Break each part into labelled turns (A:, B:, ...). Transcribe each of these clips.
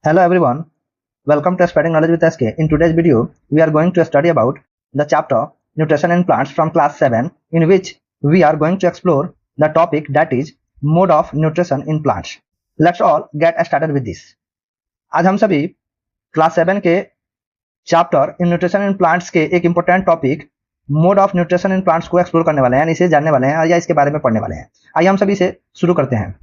A: Hello everyone, welcome to Spreading Knowledge with SK. In today's video, we are going to study about the chapter Nutrition in Plants from class 7, in which we are going to explore the topic that is mode of nutrition in plants. Let's all get started with this. आज हम सभी class 7 के chapter in nutrition in plants के एक important topic mode of nutrition in plants को explore करने वाले हैं, यानी इसे जानने वाले हैं या इसके बारे में पढ़ने वाले हैं। आइए हम सभी इसे शुरू करते हैं।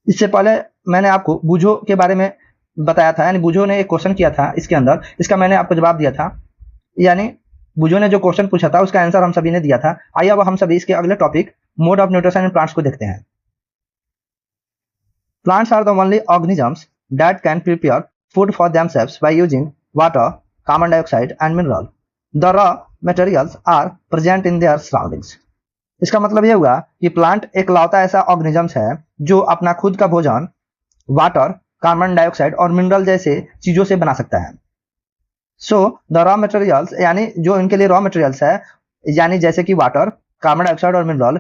A: इससे पहले मैंने आपको बूझो के बारे में बताया था, यानी बूझो ने एक क्वेश्चन किया था इसके अंदर, इसका मैंने आपको जवाब दिया था, यानी बूझो ने जो क्वेश्चन पूछा था उसका आंसर हम सभी ने दिया था। आइए अब हम सभी इसके अगले topic mode of nutrition in plants को देखते हैं। Plants are the only organisms that can prepare food for themselves by using water, carbon dioxide and mineral. The raw materials are present in their surroundings. इसका मतलब यह हुआ कि plant एक लौता ऐसा ऑर्गेनिजम्स है जो अपना खुद का भोजन वाटर, कार्बन डाइऑक्साइड और मिनरल जैसे चीजों से बना सकता है। सो द रॉ मटेरियल्स, यानी जो इनके लिए रॉ मटेरियल्स है, यानी जैसे कि वाटर, कार्बन डाइऑक्साइड और मिनरल,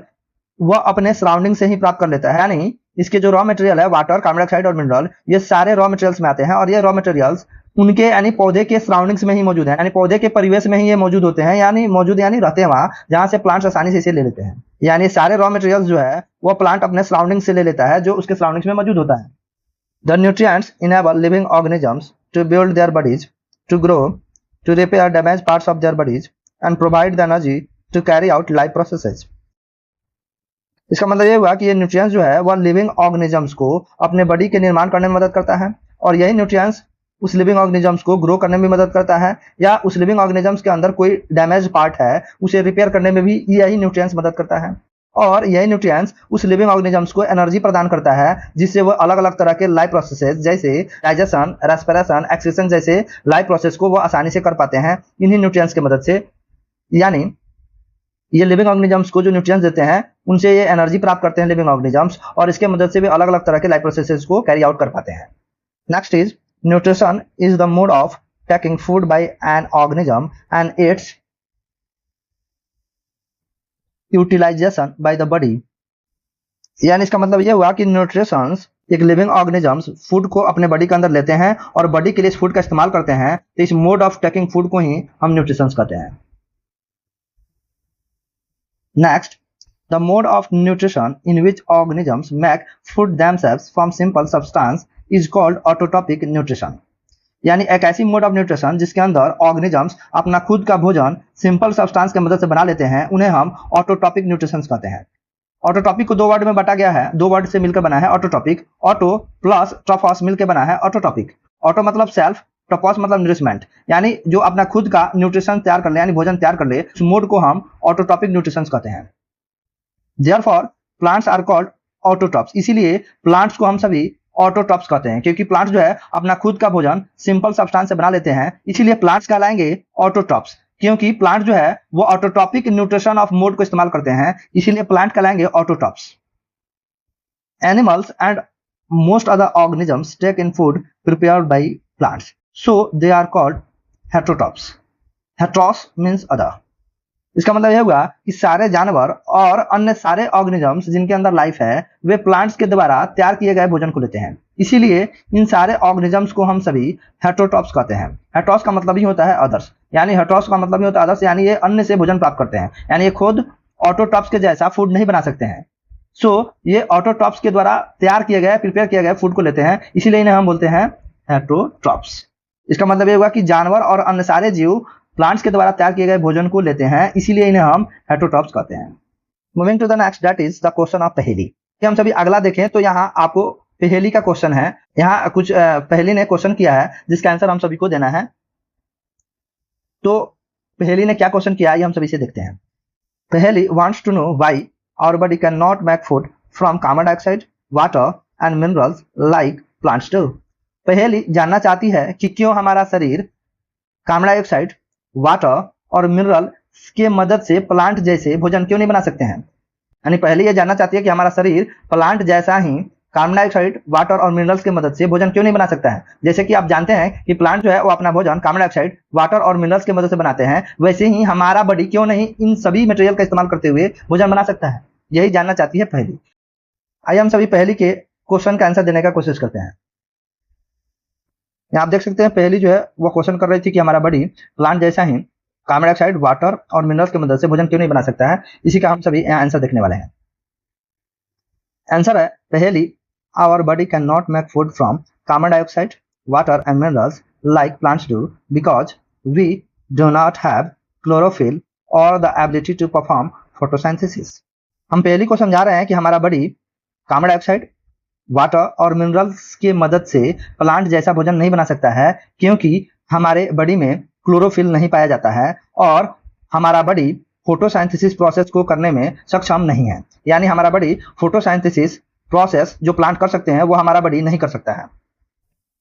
A: वह अपने सराउंडिंग से ही प्राप्त कर लेता है। यानी इसके जो रॉ मटेरियल है वाटर, कार्बन डाइऑक्साइड और मिनरल, ये सारे रॉ मटेरियल्स में आते हैं और ये रॉ मटेरियल्स उनके यानी पौधे के सराउंडिंग्स में ही मौजूद है, यानी पौधे के परिवेश में ही ये मौजूद होते हैं, यानी रहते हैं वहां जहां से प्लांट्स आसानी से इसे ले लेते हैं। यानी सारे रॉ मटेरियल्स जो है वो प्लांट अपने सराउंडिंग से ले लेता है, जो उसके सराउंडिंग्स में मौजूद होता है। The nutrients enable living organisms to build their bodies, to grow, to repair damage parts of their bodies and provide the energy to carry out life processes. इसका मतलब ये हुआ कि ये न्यूट्रिएंट्स जो है वह लिविंग ऑर्गेनिजम्स को अपने बॉडी के निर्माण करने में मदद करता है, और यही न्यूट्रिएंट्स उस लिविंग ऑर्गेनिजम्स को ग्रो करने में मदद करता है, या उस लिविंग ऑर्गेनिजम्स के अंदर कोई डैमेज पार्ट है उसे रिपेयर करने में भी यही न्यूट्रिएंट्स मदद करता है। और यही न्यूट्रिएंट्स उस लिविंग ऑर्गेनिजम्स को एनर्जी प्रदान करता है, जिससे वो अलग अलग तरह के लाइफ प्रोसेसेस जैसे डाइजेशन, रेस्पिरेशन, एक्सक्रीशन जैसे लाइफ प्रोसेस को वो आसानी से कर पाते हैं इन्हीं न्यूट्रिएंट्स की मदद से। यानी ये लिविंग ऑर्गेनिजम्स को जो न्यूट्रिएंट्स देते हैं उनसे ये एनर्जी प्राप्त करते हैं लिविंग ऑर्गेनिजम्स, और इसके मदद से भी अलग अलग तरह के लाइफ प्रोसेसेस को कैरी आउट कर पाते हैं। Next is nutrition is the mode of taking food by an organism and its utilization by the body। यानी इसका मतलब यह हुआ कि न्यूट्रिशंस एक लिविंग ऑर्गेनिजम्स फूड को अपने बॉडी के अंदर लेते हैं और बॉडी के लिए इस फूड का इस्तेमाल करते हैं, तो इस मोड ऑफ टेकिंग फूड को ही हम न्यूट्रिशंस कहते हैं। Next, the mode of nutrition in which organisms make food themselves from simple substance is called autotrophic nutrition। यानी एक ऐसी मोड ऑफ न्यूट्रिशन जिसके अंदर ऑर्गेनिजम्स अपना खुद का भोजन सिंपल सब्सटेंस की मदद से बना लेते हैं, उन्हें हम ऑटोट्रॉपिक न्यूट्रिशन कहते हैं। ऑटोट्रॉपिक को दो वर्ड में बांटा गया है, दो वर्ड से मिलकर बना है ऑटोट्रॉपिक। ऑटो प्लस ट्रोफॉस मिलकर बना है ऑटोट्रॉपिक। ऑटो मतलब सेल्फ, ट्रोफॉस मतलब न्यूट्रिशमेंट, यानी जो अपना खुद का न्यूट्रिशन तैयार कर ले, यानी भोजन तैयार कर ले, उस मोड को हम ऑटोट्रॉपिक न्यूट्रिशन कहते हैं। Therefore, plants are called autotrophs। इसीलिए प्लांट्स को हम सभी ऑटोट्रॉप्स कहते हैं, क्योंकि प्लांट्स जो है अपना खुद का भोजन सिंपल सब्सटेंस से बना लेते हैं, इसीलिए प्लांट्स कहलाएंगे ऑटोट्रॉप्स। क्योंकि प्लांट जो है वो ऑटोट्रॉपिक न्यूट्रिशन ऑफ मोड को इस्तेमाल करते हैं, इसीलिए प्लांट कहलाएंगे autotrophs. Animals and most other organisms take in food prepared by plants, so they are called heterotrophs. Heteros means other. इसका मतलब यह हुआ कि सारे जानवर और अन्य सारे ऑर्गेनिजम्स जिनके अंदर लाइफ है वे प्लांट्स के द्वारा तैयार किए गए भोजन को लेते हैं, इसीलिए इन सारे ऑर्गेनिजम्स को हम सभी हेटेरोट्रॉप्स कहते हैं। हेटेरोस का मतलब ही होता है अदर्स, यानी हेटेरोस का मतलब ही होता है अदर्स, यानी ये अन्य से भोजन प्राप्त करते हैं, यानी ये खुद ऑटोट्रॉप्स के जैसा फूड नहीं बना सकते हैं। सो ये ऑटोट्रॉप्स के द्वारा तैयार किए गए, प्रिपेयर किए गए फूड को लेते हैं, इसीलिए इन्हें हम बोलते हैं हेटेरोट्रॉप्स। इसका मतलब ये हुआ कि जानवर और अन्य सारे जीव प्लांट्स के द्वारा तैयार किए गए भोजन को लेते हैं, इसीलिए इन्हें हम हेटेरोट्रॉप्स कहते हैं। Moving to the next, that is the question of Paheli. हम सभी अगला देखें तो यहाँ आपको पहेली का क्वेश्चन है। यहाँ कुछ पहेली ने क्वेश्चन किया है जिसका आंसर हम सभी को देना है। तो पहेली ने क्या क्वेश्चन किया है ये हम सभी से देखते हैं। Paheli wants to know why our body can not make food from carbon dioxide, water and minerals like plants do. Paheli जानना चाहती है कि क्यों हमारा शरीर कार्बन डाइऑक्साइड, वाटर और मिनरल के मदद से प्लांट जैसे भोजन क्यों नहीं बना सकते हैं। यानी पहले ये जानना चाहती है कि हमारा शरीर प्लांट जैसा ही कार्बन डाइऑक्साइड, वाटर और मिनरल्स की मदद से भोजन क्यों नहीं बना सकता है। जैसे कि आप जानते हैं कि प्लांट जो है वो अपना भोजन कार्बन डाइऑक्साइड, वाटर और मिनरल्स की मदद से बनाते हैं, वैसे ही हमारा बॉडी क्यों नहीं इन सभी मटेरियल का इस्तेमाल करते हुए भोजन बना सकता है, यही जानना चाहती है पहली। आइए हम सभी पहली के क्वेश्चन का आंसर देने का कोशिश करते हैं। यहाँ आप देख सकते हैं पहली जो है वो क्वेश्चन कर रही थी कि हमारा बॉडी प्लांट जैसा ही कार्बन डाइऑक्साइड, वाटर और मिनरल्स की मदद से भोजन क्यों नहीं बना सकता है। इसी का हम सभी यहाँ आंसर देखने वाले हैं। आंसर है पहली, our body can not make food from carbon dioxide, water and minerals like plants do because we do not have chlorophyll और the ability to perform photosynthesis. हम पहली को समझा रहे हैं कि हमारा बॉडी कार्बन डाइऑक्साइड, वाटर और मिनरल्स की मदद से प्लांट जैसा भोजन नहीं बना सकता है क्योंकि हमारे बॉडी में क्लोरोफिल नहीं पाया जाता है और हमारा बॉडी फोटोसिंथेसिस प्रोसेस को करने में सक्षम नहीं है। यानी हमारा बॉडी फोटोसिंथेसिस प्रोसेस जो प्लांट कर सकते हैं वो हमारा बॉडी नहीं कर सकता है।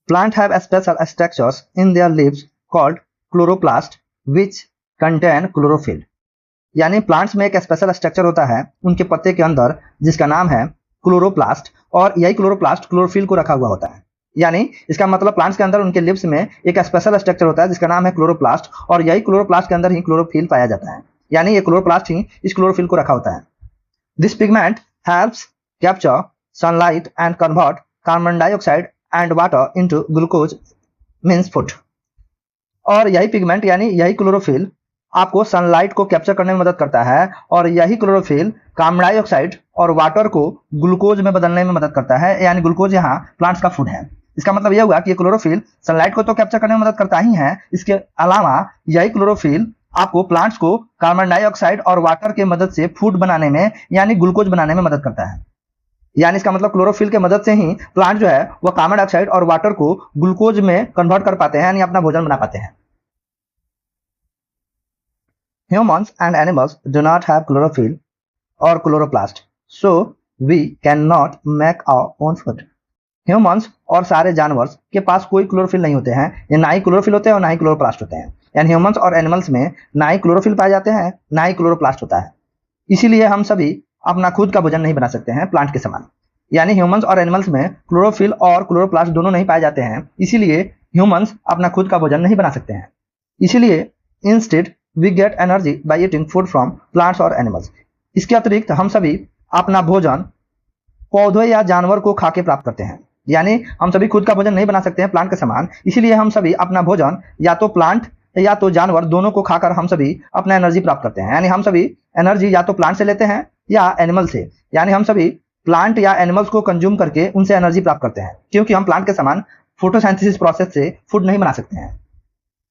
A: Plant have special structures in their leaves called chloroplast which contain chlorophyll. यानी प्लांट्स में एक स्पेशल स्ट्रक्चर होता है उनके पत्ते के अंदर जिसका नाम है क्लोरोप्लास्ट, और यही क्लोरोप्लास्ट क्लोरोफिल को रखा हुआ होता है। यानी इसका मतलब प्लांट्स के अंदर उनके लिप्स में एक स्पेशल स्ट्रक्चर होता है जिसका नाम है क्लोरोप्लास्ट, और यही क्लोरोप्लास्ट के अंदर ही क्लोरोफिल पाया जाता है। यानी ये क्लोरोप्लास्ट ही इस क्लोरोफिल को रखा होता है। This pigment helps capture sunlight and convert carbon dioxide and water into glucose means food. और यही पिगमेंट यानी यही क्लोरोफिल आपको सनलाइट को कैप्चर करने में मदद करता है, और यही क्लोरोफिल कार्बन डाइऑक्साइड और वाटर को ग्लूकोज में बदलने में मदद करता है। यानी ग्लूकोज यहाँ प्लांट्स का फूड है। इसका मतलब यह हुआ कि ये क्लोरोफिल सनलाइट को तो कैप्चर करने में मदद करता ही है, इसके अलावा यही क्लोरोफिल आपको प्लांट्स को कार्बन डाइऑक्साइड और वाटर की मदद से फूड बनाने में यानी ग्लूकोज बनाने में मदद करता है। यानी इसका मतलब क्लोरोफिल की मदद से ही प्लांट जो है वह कार्बन डाइऑक्साइड और वाटर को ग्लूकोज में कन्वर्ट कर पाते हैं, यानी अपना भोजन बना पाते हैं। Humans and animals do not have chlorophyll or chloroplast, so we cannot make our own food. Humans और सारे जानवर के पास कोई क्लोरोफिल नहीं होते हैं, या ना ही क्लोरोफिल होते हैं और ना ही क्लोरोप्लास्ट होते हैं। यानी ह्यूमंस और एनिमल्स में ना ही क्लोरोफिल पाए जाते हैं ना ही क्लोरोप्लास्ट होता है। इसीलिए हम सभी अपना खुद का भोजन नहीं बना सकते हैं प्लांट के समान। यानी ह्यूमंस और एनिमल्स में क्लोरोफिल और क्लोरोप्लास्ट दोनों नहीं पाए जाते हैं, इसीलिए ह्यूमंस अपना खुद का भोजन नहीं बना सकते हैं। इसीलिए instead we get energy by eating food from plants और एनिमल्स। इसके अतिरिक्त हम सभी अपना भोजन पौधों या जानवर को खा के प्राप्त करते हैं। यानी हम सभी खुद का भोजन नहीं बना सकते हैं प्लांट के समान, इसीलिए हम सभी अपना भोजन या तो प्लांट या तो जानवर दोनों को खाकर हम सभी अपना एनर्जी प्राप्त करते हैं। यानी हम सभी एनर्जी या तो प्लांट से लेते हैं या एनिमल से। यानी हम सभी प्लांट या एनिमल्स को कंज्यूम करके उनसे एनर्जी प्राप्त करते हैं, क्योंकि हम प्लांट के समान फोटोसिंथेसिस प्रोसेस से फूड नहीं बना सकते हैं।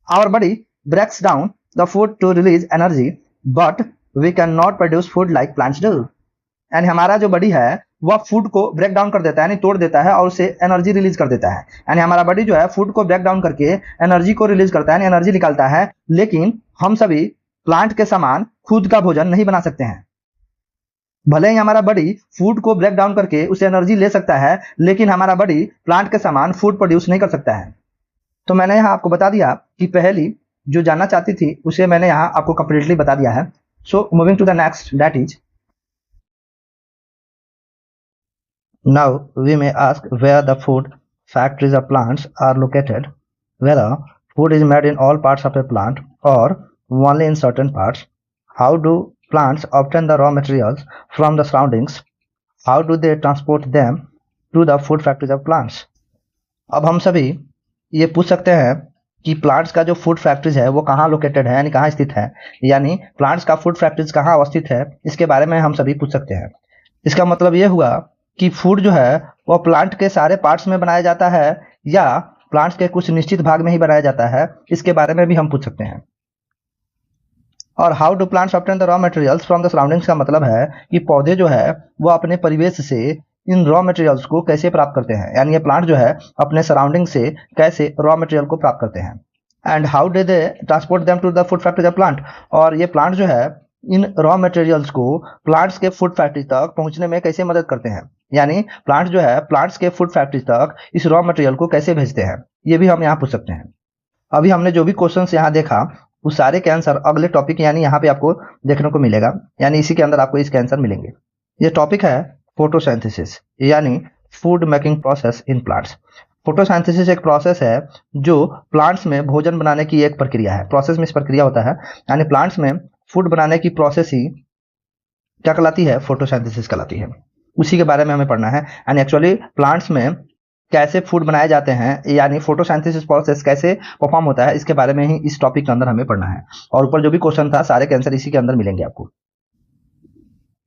A: Our body breaks down the food to release energy, but we cannot produce food like plants do. यानी हमारा जो बॉडी है वह फूड को ब्रेक डाउन कर देता है, यानी तोड़ देता है और उसे एनर्जी रिलीज कर देता है। यानी हमारा बॉडी जो है फूड को ब्रेक डाउन करके एनर्जी को रिलीज करता है, यानी एनर्जी निकालता है। लेकिन हम सभी प्लांट के समान खुद का भोजन नहीं बना सकते हैं। भले ही हमारा बॉडी फूड को ब्रेक डाउन करके उसे एनर्जी ले सकता है, लेकिन हमारा बॉडी प्लांट के समान फूड प्रोड्यूस नहीं कर सकता है। तो मैंने यहाँ आपको बता दिया कि पहली जो जानना चाहती थी उसे मैंने यहाँ आपको कंप्लीटली बता दिया है। So moving to the next, that is now we may ask where the food factories of plants are located, whether food is made in all parts of a plant और only in certain parts, how do plants obtain the raw materials from the surroundings, how do they transport them to the food factories of plants. अब हम सभी ये पूछ सकते हैं कि plants का जो फूड फैक्ट्रीज है वो कहाँ लोकेटेड है, यानी कहाँ स्थित है। यानी प्लांट्स का फूड फैक्ट्रीज कहाँ अवस्थित है, इसके बारे में हम सभी पूछ सकते हैं। इसका मतलब ये हुआ कि फूड जो है वो प्लांट के सारे पार्ट्स में बनाया जाता है या प्लांट्स के कुछ निश्चित भाग में ही बनाया जाता है, इसके बारे में भी हम पूछ सकते हैं। और how do plants obtain the raw materials from the surroundings का मतलब है कि पौधे जो है वो अपने परिवेश से इन रॉ मटेरियल्स को कैसे प्राप्त करते हैं। यानी ये प्लांट जो है अपने सराउंडिंग से कैसे रॉ मटेरियल को प्राप्त करते हैं। And how do they transport them to the food factory of plant, और ये प्लांट जो है इन रॉ मटेरियल्स को प्लांट्स के फूड फैक्ट्री तक पहुंचने में कैसे मदद करते हैं। यानी प्लांट जो है प्लांट्स के फूड फैक्ट्री तक इस रॉ मटेरियल को कैसे भेजते हैं, ये भी हम यहाँ पूछ सकते हैं। अभी हमने जो भी क्वेश्चन यहाँ देखा उस सारे के आंसर अगले टॉपिक यानी यहाँ पे आपको देखने को मिलेगा, यानी इसी के अंदर आपको इसके आंसर मिलेंगे। ये टॉपिक है फोटोसिंथेसिस यानी food making process in plants. Photosynthesis एक प्रोसेस है जो प्लांट्स में भोजन बनाने की एक प्रक्रिया है। प्रोसेस में इस प्रक्रिया होता है, यानी प्लांट्स में फूड बनाने की प्रोसेस ही क्या कहलाती है, फोटोसिंथेसिस कहलाती है। उसी के बारे में हमें पढ़ना है। यानी एक्चुअली प्लांट्स में कैसे फूड बनाए जाते हैं, यानी फोटोसिंथेसिस प्रोसेस कैसे परफॉर्म होता है, इसके बारे में ही इस टॉपिक के अंदर हमें पढ़ना है। और ऊपर जो भी क्वेश्चन था सारे के आंसर इसी के अंदर मिलेंगे आपको।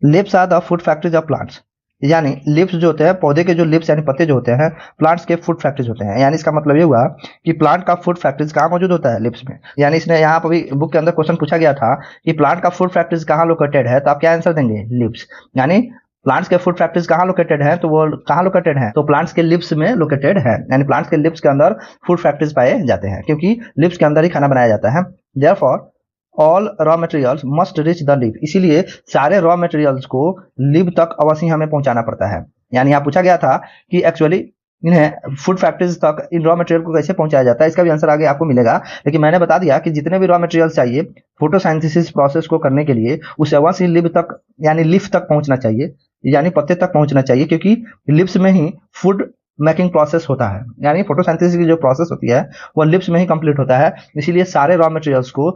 A: Leaves are the food factories of plants, यानी लिप्स जो होते हैं पौधे के, जो लिप्स यानी पत्ते जो होते हैं प्लांट्स के फूड फैक्ट्रीज होते हैं। यानी इसका मतलब ये हुआ कि प्लांट का फूड फैक्ट्रीज कहाँ मौजूद होता है, लिप्स में। यानी इसने यहाँ पर भी बुक के अंदर क्वेश्चन पूछा गया था कि प्लांट का फूड फैक्ट्रीज कहाँ लोकेटेड है, तो आप क्या आंसर देंगे, लिप्स। यानी प्लांट्स के फूड फैक्ट्रीज कहाँ लोकेटेड है, तो वो कहाँ लोकेटेड है, तो प्लांट्स के लिप्स में लोकेटेड है। यानी प्लांट्स के लिप्स के अंदर फूड फैक्ट्रीज पाए जाते हैं, क्योंकि लिप्स के अंदर ही खाना बनाया जाता है। Therefore all raw materials must reach the lip, इसीलिए सारे रॉ मटेरियल्स को लिप तक अवश्य हमें पहुंचाना पड़ता है। यानी यहाँ पूछा गया था कि एक्चुअली इन्हें फूड फैक्ट्रीज तक इन रॉ मटेरियल को कैसे पहुंचाया जाता है, इसका भी आंसर आगे आपको मिलेगा। लेकिन मैंने बता दिया कि जितने भी रॉ मटेरियल्स चाहिए फोटोसिंथेसिस प्रोसेस को करने के लिए, उसे अवश्य लिप तक यानी लीफ तक पहुंचना चाहिए, यानी पत्ते तक पहुंचना चाहिए, क्योंकि लिप्स में ही फूड मेकिंग प्रोसेस होता है। यानी फोटोसिंथेसिस की जो प्रोसेस होती है वो लिप्स में ही कंप्लीट होता है, इसीलिए सारे रॉ मटेरियल्स को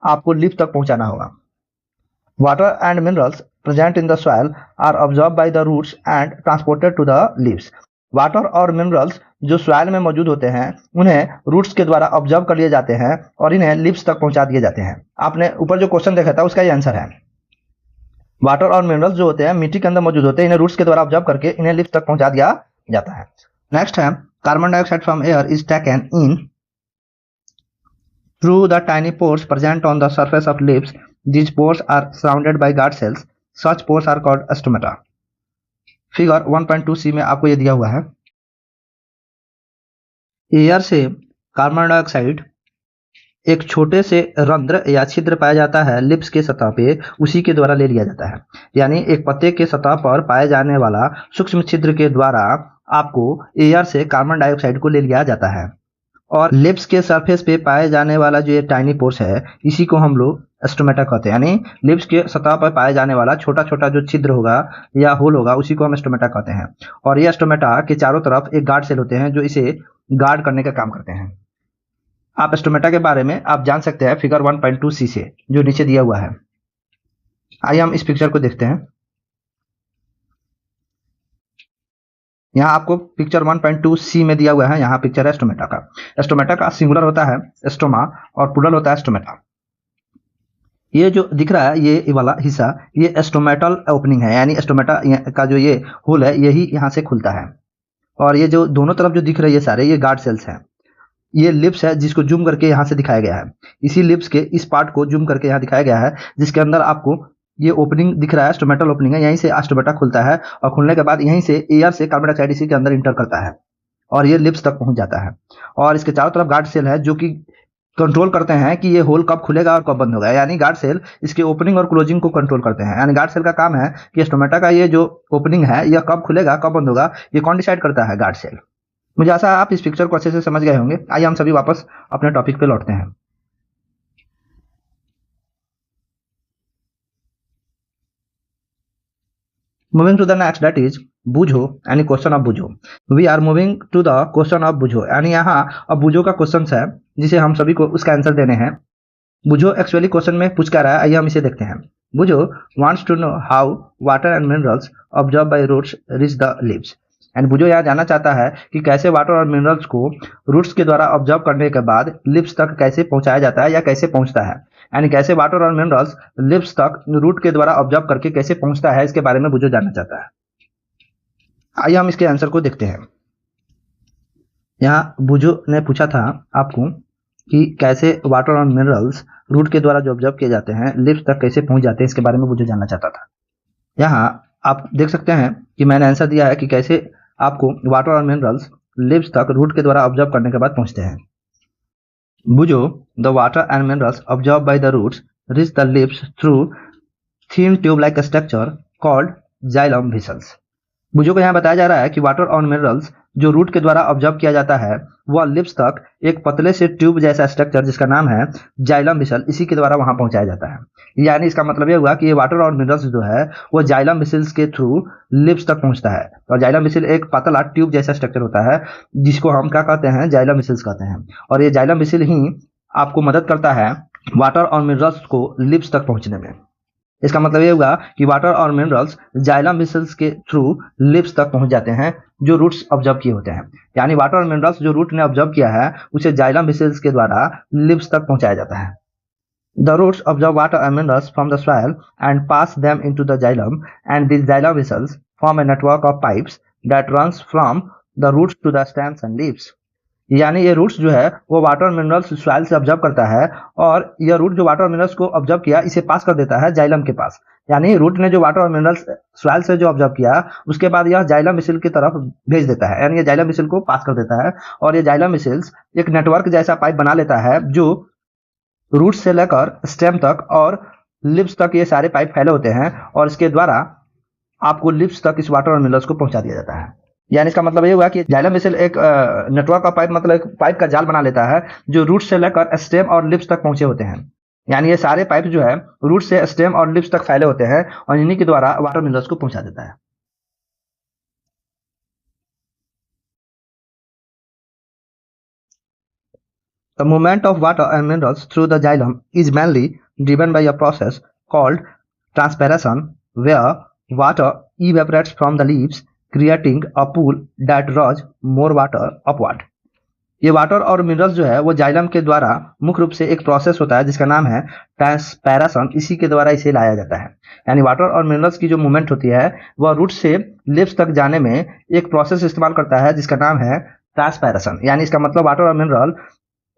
A: आपको लिप तक पहुंचाना होगा। Water and minerals present in the soil are absorb by the roots and transported to the leaves. Water और मिनरल्स जो सॉइल में मौजूद होते हैं उन्हें रूट्स के द्वारा ऑब्जर्व कर लिए जाते हैं और इन्हें लिप्स तक पहुंचा दिए जाते हैं। आपने ऊपर जो क्वेश्चन देखा था उसका ये आंसर है। वाटर और मिनरल्स जो होते हैं मिट्टी के अंदर मौजूद होते हैं, इन्हें रूट्स के द्वारा ऑब्जर्व करके इन्हें लिप्स तक पहुंचा दिया जाता है। नेक्स्ट है carbon dioxide from air is taken in through the tiny pores present on the surface of leaves. These pores are surrounded by guard cells. Such pores are called stomata. Figure 1.2c में आपको ये दिया हुआ है। Air से carbon dioxide एक छोटे से रंध्र या छिद्र पाया जाता है लिप्स के सतह पे, उसी के द्वारा ले लिया जाता है। यानी एक पत्ते के सतह पर पाए जाने वाला सूक्ष्म छिद्र के द्वारा आपको एयर से कार्बन डाइऑक्साइड को ले लिया जाता है। और लिप्स के सरफेस पे पाए जाने वाला जो ये टाइनी पोर्स है, इसी को हम लोग स्टोमेटा कहते हैं। यानी लिप्स के सतह पर पाए जाने वाला छोटा छोटा जो छिद्र होगा या होल होगा, उसी को हम स्टोमेटा कहते हैं। और ये स्टोमेटा के चारों तरफ एक गार्ड सेल होते हैं जो इसे गार्ड करने का काम करते हैं। आप स्टोमेटा के बारे में आप जान सकते हैं फिगर 1.2c से, जो नीचे दिया हुआ है। आइए हम इस पिक्चर को देखते हैं। यहाँ आपको पिक्चर 1.2c में दिया हुआ है, यहाँ पिक्चर है स्टोमेटा का। स्टोमेटा का सिंगुलर होता है स्टोमा और प्लूरल होता है स्टोमेटा। ये जो दिख रहा है ये वाला हिस्सा, ये स्टोमेटल ओपनिंग है, यानी स्टोमेटा का जो ये होल है यही यहाँ से खुलता है। और ये जो दोनों तरफ जो दिख रहे हैं ये सारे, ये गार्ड सेल्स हैं। ये लिप्स है जिसको जूम करके यहाँ से दिखाया गया है। इसी लिप्स के इस पार्ट को जूम करके यहाँ दिखाया गया है, जिसके अंदर आपको ये ओपनिंग दिख रहा है, स्टोमेटल ओपनिंग है। यहीं से स्टोमेटा खुलता है और खुलने के बाद यहीं से एयर से कार्बन डाइऑक्साइड इसी के अंदर इंटर करता है और ये लिप्स तक पहुंच जाता है। और इसके चारों तरफ गार्ड सेल है जो कि कंट्रोल करते हैं कि ये होल कब खुलेगा और कब बंद होगा। यानी गार्ड सेल इसके ओपनिंग और क्लोजिंग को कंट्रोल करते हैं। यानी गार्ड सेल का काम है कि स्टोमेटा का ये जो ओपनिंग है यह कब खुलेगा कब बंद होगा, ये कौन डिसाइड करता है, गार्ड सेल। मुझे आशा है आप इस पिक्चर को अच्छे से समझ गए होंगे। आइए हम सभी वापस अपने टॉपिक पे लौटते हैं। Moving to the next, that is Boojho यानी question of Boojho. We are moving to the question of Boojho, यानी यहाँ अब बूझो का क्वेश्चन है जिसे हम सभी को उसका आंसर देने हैं। बूझो एक्चुअली क्वेश्चन में पूछ कर रहा है, आइए हम इसे देखते हैं। Boojho wants to know how water and minerals observe by roots reach the leaves. And Boojho यह जानना चाहता है कि कैसे वाटर और मिनरल्स को रूट्स के द्वारा ऑब्जर्व करने के बाद लिप्स तक कैसे पहुंचाया जाता है या कैसे पहुंचता है। यानी कैसे वाटर और मिनरल्स लिप्स तक रूट के द्वारा ऑब्जर्व करके कैसे पहुंचता है, इसके बारे में बूझो जानना चाहता है। आइए हम इसके आंसर को देखते हैं। यहाँ बूझो ने पूछा था आपको कि कैसे वाटर और मिनरल्स रूट के द्वारा जो ऑब्जर्व किए जाते हैं लिप्स तक कैसे पहुंच जाते हैं, इसके बारे में बूझो जानना चाहता था। यहाँ आप देख सकते हैं कि मैंने आंसर दिया है कि कैसे आपको वाटर और मिनरल्स लिप्स तक रूट के द्वारा ऑब्जर्व करने के बाद पहुंचते हैं। Boojho the water and minerals observe by the roots reach the leaves through thin tube like structure called xylem vessels. Boojho को यहाँ बताया जा रहा है कि वाटर और मिनरल्स जो रूट के द्वारा ऑब्जर्व किया जाता है वह लिप्स तक एक पतले से ट्यूब जैसा स्ट्रक्चर जिसका नाम है जाइलम वेसल, इसी के द्वारा वहां पहुंचाया जाता है। यानी इसका मतलब यह हुआ कि ये वाटर और मिनरल्स जो है वो जाइलम वेसल्स के थ्रू लिप्स तक पहुंचता है। और जाइलम वेसल एक पतला ट्यूब जैसा स्ट्रक्चर होता है जिसको हम क्या कहते हैं, जाइलम वेसल्स कहते हैं। और ये जाइलम वेसल ही आपको मदद करता है वाटर और मिनरल्स को लिप्स तक पहुंचने में। इसका मतलब ये हुआ कि वाटर और मिनरल्स जाइलम वेसल्स के थ्रू लिप्स तक पहुंच जाते हैं जो रूट्स ऑब्जर्व किए होते हैं। यानी वाटर और मिनरल्स जो रूट ने ऑब्जर्व किया है उसे जाइलम वेसल्स के द्वारा लिप्स तक पहुंचाया जाता है। The roots absorb water and minerals from the soil and pass them into the xylem, and these xylem vessels form a network of pipes that runs from the roots to the stems and leaves. यानी ये roots जो है वो water और minerals soil से observe करता है और यह रूट जो वाटर और मिनरल्स को ऑब्जर्व किया इसे पास कर देता है जाइलम के पास। यानी रूट ने जो वाटर और मिनरल्स सॉइल से जो ऑब्जर्व किया उसके बाद यह जाइलम वेसल की तरफ भेज देता है, यानी ये जाइलम वेसल को पास कर देता है और ये जाइलम वेसल्स एक नेटवर्क जैसा पाइप बना लेता है जो रूट से लेकर स्टेम तक और लिप्स तक ये सारे पाइप फैले होते हैं और इसके द्वारा आपको लिप्स तक इस वाटर और मिनरल्स को पहुंचा दिया जाता है। यानी इसका मतलब ये हुआ कि जाइलम वेसल एक नेटवर्क का पाइप मतलब एक पाइप का जाल बना लेता है जो रूट से लेकर स्टेम और लिप्स तक पहुंचे होते हैं। यानी ये सारे पाइप जो है रूट से स्टेम और लिप्स तक फैले होते हैं और इन्हीं के द्वारा वाटर मिनरल्स को पहुंचा देता है। The movement of water and minerals through the xylem is mainly driven by a process called transpiration, where water evaporates from the leaves, creating a pool that draws more water upward. ये water और minerals जो है वो xylem के द्वारा मुख्य रूप से एक प्रोसेस होता है जिसका नाम है ट्रांसपैरेशन, इसी के द्वारा इसे लाया जाता है। यानी वाटर और मिनरल्स की जो मूवमेंट होती है वह रूट से लिप्स तक जाने में एक प्रोसेस इस्तेमाल करता है जिसका नाम है ट्रांसपैरेशन। यानी इसका मतलब वाटर और मिनरल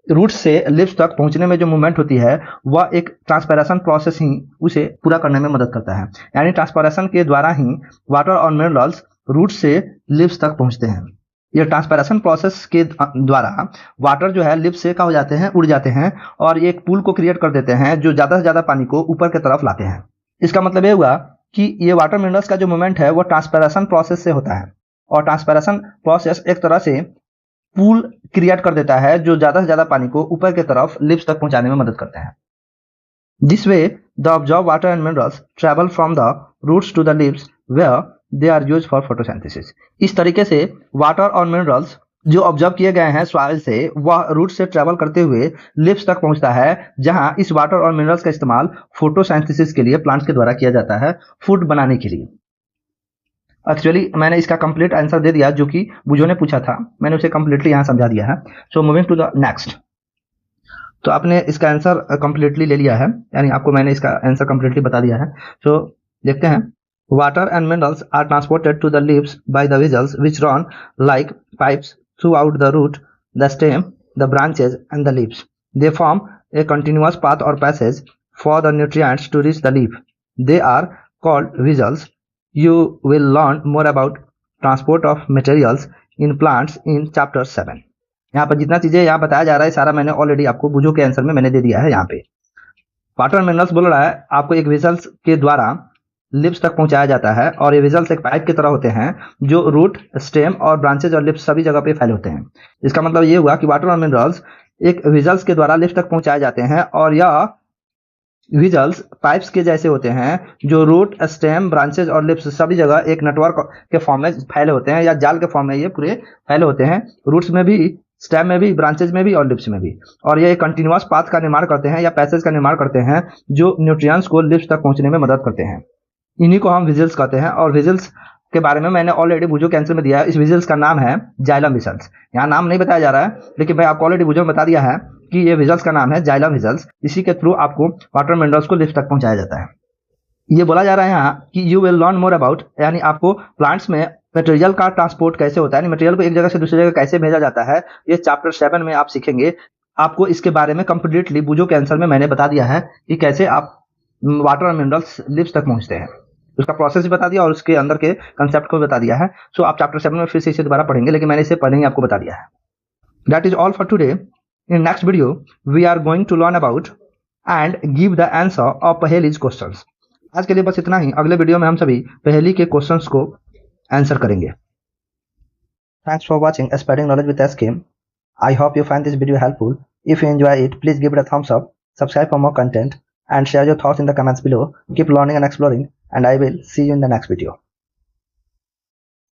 A: रूट से लिप्स तक पहुंचने में जो मूवमेंट होती है वह एक ट्रांसपैरेशन प्रोसेस ही उसे पूरा करने में मदद करता है। यानी ट्रांसपैरेशन के द्वारा ही वाटर और मिनरल्स रूट से लिप्स तक पहुंचते हैं। ये ट्रांसपैरेशन प्रोसेस के द्वारा वाटर जो है लिप्स से क्या हो जाते हैं, उड़ जाते हैं और ये एक पूल को क्रिएट कर देते हैं जो ज्यादा से ज्यादा पानी को ऊपर की तरफ लाते हैं। इसका मतलब ये हुआ कि ये वाटर मिनरल्स का जो मूवमेंट है वो ट्रांसपैरेशन प्रोसेस से होता है और ट्रांसपैरेशन प्रोसेस एक तरह से पूल क्रिएट कर देता है जो ज्यादा से ज्यादा पानी को ऊपर की तरफ लिप्स तक पहुंचाने में मदद करता है। This way the absorb water and minerals travel from the roots to the leaves where they are used for photosynthesis. इस तरीके से वाटर और मिनरल्स जो ऑब्जर्व किए गए हैं सॉइल से वह रूट से ट्रेवल करते हुए लिप्स तक पहुंचता है जहां इस वाटर और मिनरल्स का इस्तेमाल फोटोसिंथेसिस के लिए प्लांट्स के द्वारा किया जाता है फूड बनाने के लिए। एक्चुअली मैंने इसका कंप्लीट आंसर दे दिया जो कि बुझो ने पूछा था, मैंने उसे कंप्लीटली यहाँ समझा दिया है। So moving to the next. तो आपने इसका आंसर कंप्लीटली ले लिया है, यानी आपको मैंने इसका आंसर कंप्लीटली बता दिया है। सो देखते हैं। Water and minerals are transported to the leaves by the vessels which run like pipes throughout the root, the stem, the branches and the leaves. They form a continuous path और passage for the nutrients to reach the leaf. They are called vessels. You will learn more about transport of materials in plants in chapter 7। यहाँ पर जितना चीजें यहाँ बताया जा रहा है सारा मैंने ऑलरेडी आपको बुझो के आंसर में मैंने दे दिया है। यहाँ पे वाटर मिनरल्स बोल रहा है आपको एक वेसल्स के द्वारा लिप्स तक पहुंचाया जाता है और ये वेसल्स एक पाइप की तरह होते हैं जो रूट, स्टेम और ब्रांचेज और लिप्स सभी जगह पे फैले होते हैं। इसका मतलब ये हुआ कि वाटर और मिनरल्स एक वेसल्स के द्वारा लिप्स तक पहुंचाए जाते हैं और यह वेसल्स पाइप्स के जैसे होते हैं जो रूट, स्टेम, ब्रांचेज और लिप्स सभी जगह एक नेटवर्क के फॉर्म में फैले होते हैं या जाल के फॉर्म में ये पूरे फैले होते हैं, रूट्स में भी, स्टेम में भी, ब्रांचेज में भी और लिप्स में भी। और ये एक कंटिन्यूअस पाथ का निर्माण करते हैं या पैसेज का निर्माण करते हैं जो न्यूट्रिएंट्स को लिप्स तक पहुंचने में मदद करते हैं। इन्हीं को हम वेसल्स कहते हैं और वेसल्स के बारे में मैंने ऑलरेडी बुझो के आंसर में दिया है। इस वेसल्स का नाम है जाइलम वेसल्स। यहाँ नाम नहीं बताया जा रहा है लेकिन मैं आपको ऑलरेडी बुझो में बता दिया है कि ये वेसल्स का नाम है जाइलम वेसल्स। इसी के थ्रू आपको वाटर मिनरल्स को लिप्स तक पहुंचाया जाता है। ये बोला जा रहा है यहाँ कि you will learn more about, यानी आपको प्लांट्स में मटेरियल का ट्रांसपोर्ट कैसे होता है, मटेरियल को एक जगह से दूसरी जगह कैसे भेजा जाता है, ये चैप्टर 7 में आप सीखेंगे। आपको इसके बारे में कंप्लीटली बुझो के आंसर में मैंने बता दिया है कि कैसे आप वाटर और मिनरल्स लिप्स तक पहुंचते हैं, उसका प्रोसेस भी बता दिया और उसके अंदर के कंसेप्ट को भी बता दिया है। सो आप चैप्टर 7 में फिर से इसे दोबारा पढ़ेंगे, लेकिन मैंने इसे पहले ही आपको बता दिया है। That is all for today. In next video we are going to learn about and give the answer of पहेलीज क्वेश्चंस। आज के लिए बस इतना ही। अगले वीडियो में हम सभी पहेली के क्वेश्चंस को आंसर करेंगे। Thanks for watching spreading knowledge with SK. I hope you find this video helpful. If you enjoy it, please give it a thumbs up, subscribe for more content and share your thoughts in the comments below. Keep learning and exploring, and I will see you in the next video.